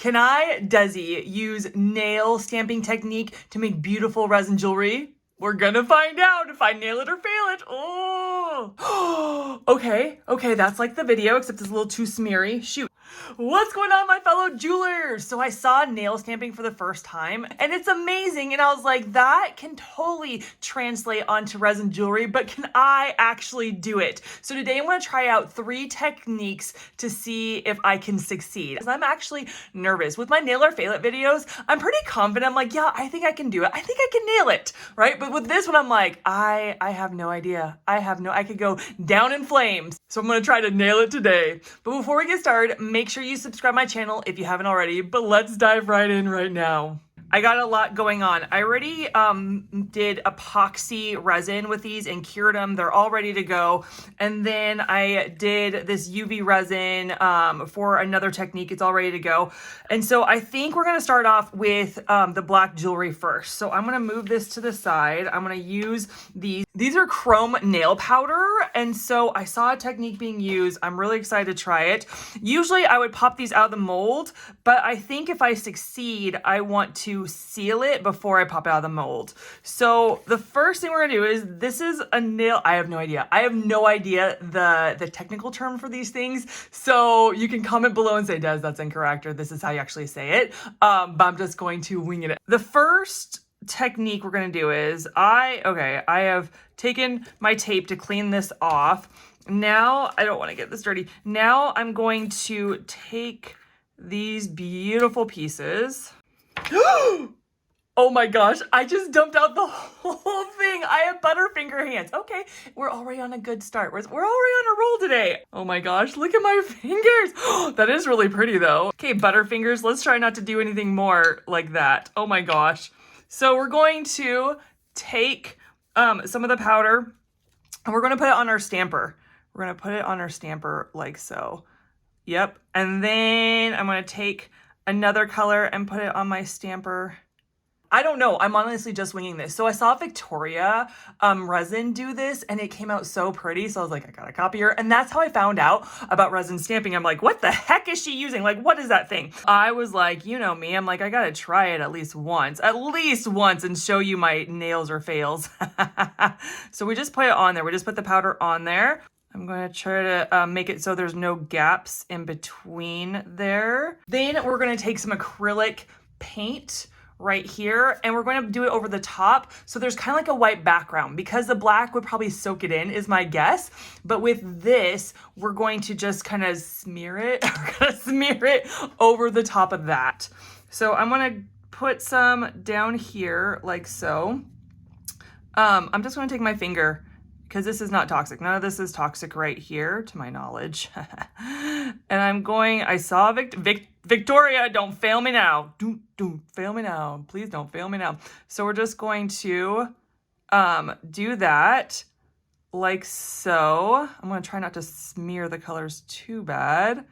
Can I, Desi, use nail stamping technique to make beautiful resin jewelry? We're gonna find out if I nail it or fail it. Oh, okay, that's like the video, except it's a little too smeary. Shoot. What's going on, my fellow jewelers? So I saw nail stamping for the first time, and it's amazing. And I was like, that can totally translate onto resin jewelry, but can I actually do it? So today I'm gonna try out 3 techniques to see if I can succeed. I'm actually nervous. With my nail or fail it videos, I'm pretty confident. I'm like, yeah, I think I can do it. I think I can nail it, right? But with this one, I'm like, I have no idea. I could go down in flames. So I'm gonna try to nail it today. But before we get started, make sure you subscribe my channel if you haven't already, but let's dive right in right now. I got a lot going on. I already did epoxy resin with these and cured them. They're all ready to go. And then I did this UV resin for another technique. It's all ready to go. And so I think we're gonna start off with the black jewelry first. So I'm gonna move this to the side. I'm gonna use these. These are chrome nail powder. And so I saw a technique being used. I'm really excited to try it. Usually I would pop these out of the mold, but I think if I succeed, I want to seal it before I pop it out of the mold. So the first thing we're gonna do is, this is a nail. I have no idea. I have no idea the technical term for these things. So you can comment below and say, Des, that's incorrect, or this is how you actually say it. But I'm just going to wing it. The first technique we're gonna do is, I have taken my tape to clean this off. Now, I don't wanna get this dirty. Now I'm going to take these beautiful pieces. Oh my gosh, I just dumped out the whole thing. I have butterfinger hands. Okay, we're already on a good start. We're already on a roll today. Oh my gosh, look at my fingers. That is really pretty though. Okay, butterfingers, let's try not to do anything more like that. Oh my gosh. So we're going to take some of the powder and we're gonna put it on our stamper. We're gonna put it on our stamper like so. Yep, and then I'm gonna take another color and put it on my stamper. I don't know, I'm honestly just winging this. So I saw Victoria Resin do this and it came out so pretty. So I was like, I gotta copy her. And that's how I found out about resin stamping. I'm like, what the heck is she using? Like, what is that thing? I was like, you know me, I'm like, I gotta try it at least once and show you my nails or fails. So we just put it on there. We just put the powder on there. I'm going to try to make it so there's no gaps in between there. Then we're going to take some acrylic paint right here and we're going to do it over the top. So there's kind of like a white background because the black would probably soak it in is my guess. But with this, we're going to just kind of smear it. We're going to smear it over the top of that. So I'm going to put some down here like so. I'm just going to take my finger, because this is not toxic. None of this is toxic right here, to my knowledge. And I saw Victoria, don't fail me now. Don't fail me now. Please don't fail me now. So we're just going to do that like so. I'm gonna try not to smear the colors too bad.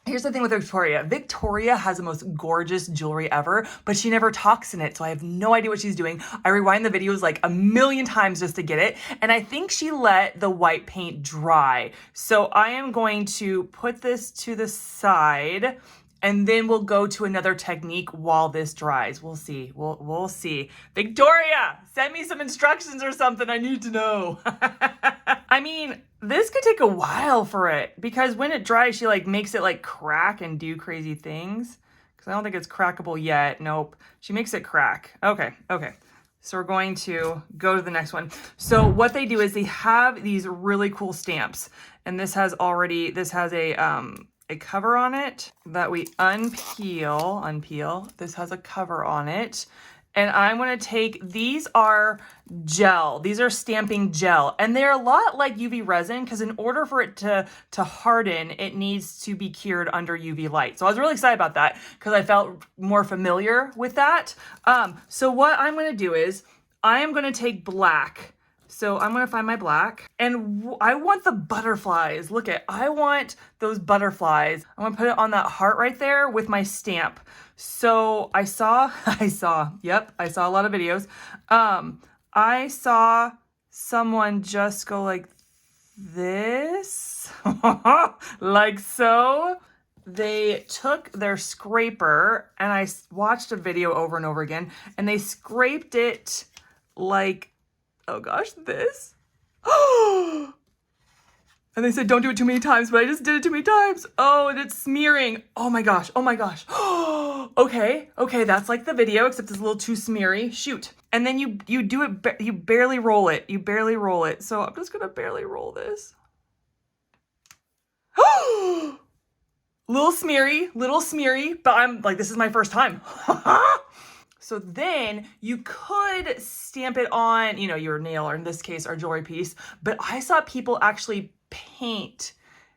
Here's the thing with Victoria. Victoria has the most gorgeous jewelry ever, but she never talks in it, so I have no idea what she's doing. I rewind the videos like a million times just to get it, and I think she let the white paint dry. So I am going to put this to the side, and then we'll go to another technique while this dries. We'll see. We'll see. Victoria, send me some instructions or something. I need to know. I mean, this could take a while for it because when it dries, she like makes it like crack and do crazy things. Because I don't think it's crackable yet. Nope. She makes it crack. Okay. So we're going to go to the next one. So what they do is they have these really cool stamps. And this has a cover on it that we unpeel. This has a cover on it. And I'm going to take, these are gel. These are stamping gel. And they're a lot like UV resin because in order for it to harden, it needs to be cured under UV light. So I was really excited about that because I felt more familiar with that. So what I'm going to do is I am going to take black. So I'm going to find my black and I want the butterflies. Look I want those butterflies. I'm going to put it on that heart right there with my stamp. So I saw a lot of videos. I saw someone just go like this, like so. they took their scraper, and I watched a video over and over again, and they scraped it like, oh gosh, this. And they said, don't do it too many times, but I just did it too many times. Oh, and it's smearing. Oh my gosh. Oh my gosh. Okay. Okay. That's like the video, except it's a little too smeary. Shoot. And then you do it, you barely roll it. You barely roll it. So I'm just going to barely roll this. Little smeary, but I'm like, this is my first time. So then you could stamp it on, you know, your nail, or in this case, our jewelry piece. But I saw people actually paint.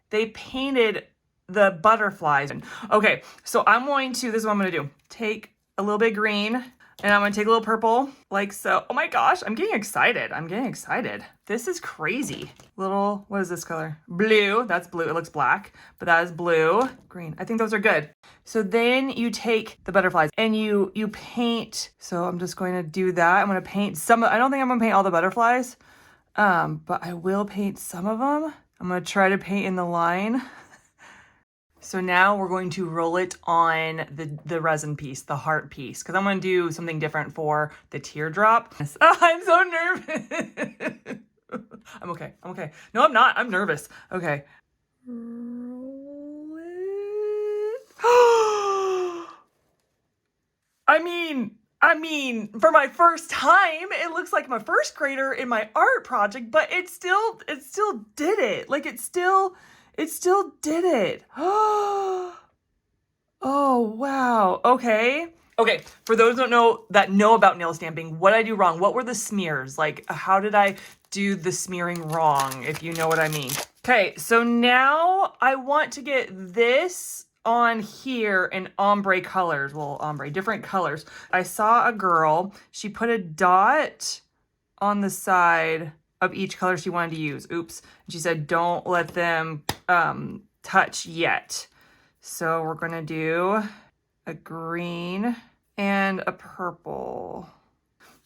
They painted the butterflies. Okay, so I'm going to, this is what I'm going to do. Take a little bit green, and I'm going to take a little purple, like so. Oh my gosh, I'm getting excited. I'm getting excited. This is crazy. Little, what is this color? Blue. That's blue. It looks black, but that is blue. Green. I think those are good. So then you take the butterflies and you paint. So I'm just going to do that. I'm going to paint some. I don't think I'm going to paint all the butterflies, but I will paint some of them. I'm going to try to paint in the line. So now we're going to roll it on the resin piece, the heart piece, because I'm going to do something different for the teardrop. Oh, I'm so nervous. I'm okay. I'm okay. No, I'm not. I'm nervous. Okay. Roll it. I mean, for my first time, it looks like my first grader in my art project, but it still did it. Like it still did it. Oh, wow. Okay. Okay. For those who don't know about nail stamping, what did I do wrong? What were the smears? Like, how did I do the smearing wrong, if you know what I mean? Okay. So now I want to get this on here in ombre colors. Well, ombre, different colors. I saw a girl, she put a dot on the side of each color she wanted to use. Oops. She said, don't let them touch yet. So we're going to do a green and a purple.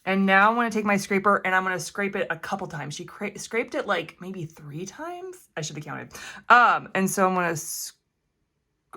And now I'm going to take my scraper and I'm going to scrape it a couple times. She scraped it like maybe 3 times. I should have counted. And so I'm going to,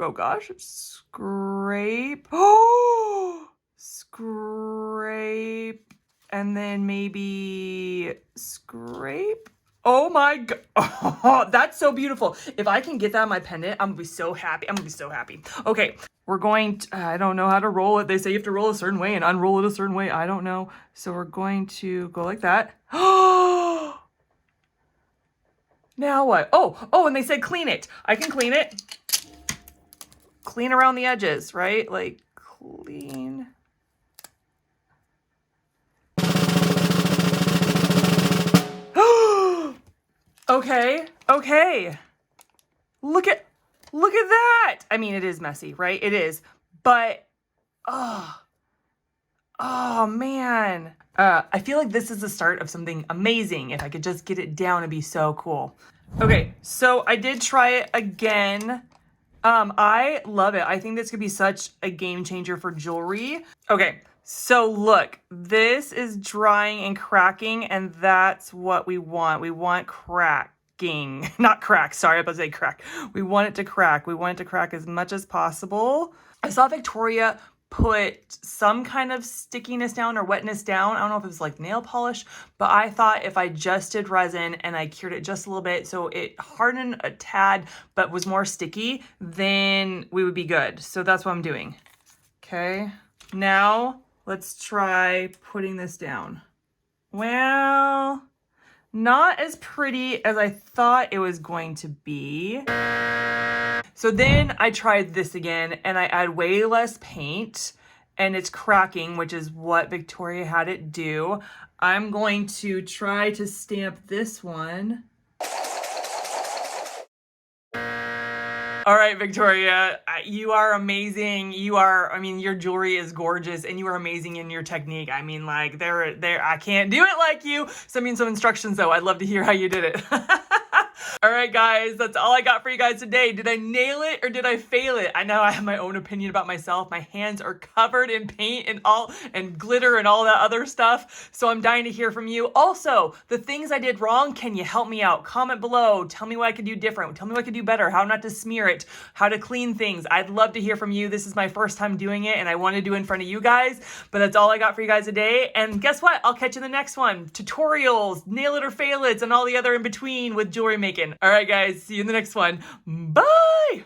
oh gosh, scrape. Oh, scrape. And then maybe scrape. Oh my God. Oh, that's so beautiful. If I can get that on my pendant, I'm gonna be so happy. I'm gonna be so happy. Okay, we're going to, I don't know how to roll it. They say you have to roll a certain way and unroll it a certain way. I don't know. So we're going to go like that. Oh, now what? Oh, and they said clean it. I can clean it. Clean around the edges, right? Like clean. Okay. Look at that. I mean, it is messy, right? It is, but, oh man. I feel like this is the start of something amazing. If I could just get it down, it'd be so cool. Okay, so I did try it again. I love it. I think this could be such a game changer for jewelry. Okay. So look, this is drying and cracking, and that's what we want. We want cracking, not crack. Sorry, I was about to say crack. We want it to crack. We want it to crack as much as possible. I saw Victoria put some kind of stickiness down or wetness down. I don't know if it was like nail polish, but I thought if I just did resin and I cured it just a little bit so it hardened a tad but was more sticky, then we would be good. So that's what I'm doing. Okay, now let's try putting this down. Well, not as pretty as I thought it was going to be. So then I tried this again and I add way less paint and it's cracking, which is what Victoria had it do. I'm going to try to stamp this one. All right, Victoria, you are amazing. I mean, your jewelry is gorgeous and you are amazing in your technique. I mean, like, I can't do it like you. Send me some instructions though. I'd love to hear how you did it. All right, guys, that's all I got for you guys today. Did I nail it or did I fail it? I know I have my own opinion about myself. My hands are covered in paint and glitter and all that other stuff. So I'm dying to hear from you. Also, the things I did wrong, can you help me out? Comment below. Tell me what I could do different. Tell me what I could do better. How not to smear it. How to clean things. I'd love to hear from you. This is my first time doing it and I want to do it in front of you guys. But that's all I got for you guys today. And guess what? I'll catch you in the next one. Tutorials, nail it or fail it, and all the other in between with jewelry making. All right, guys, see you in the next one. Bye!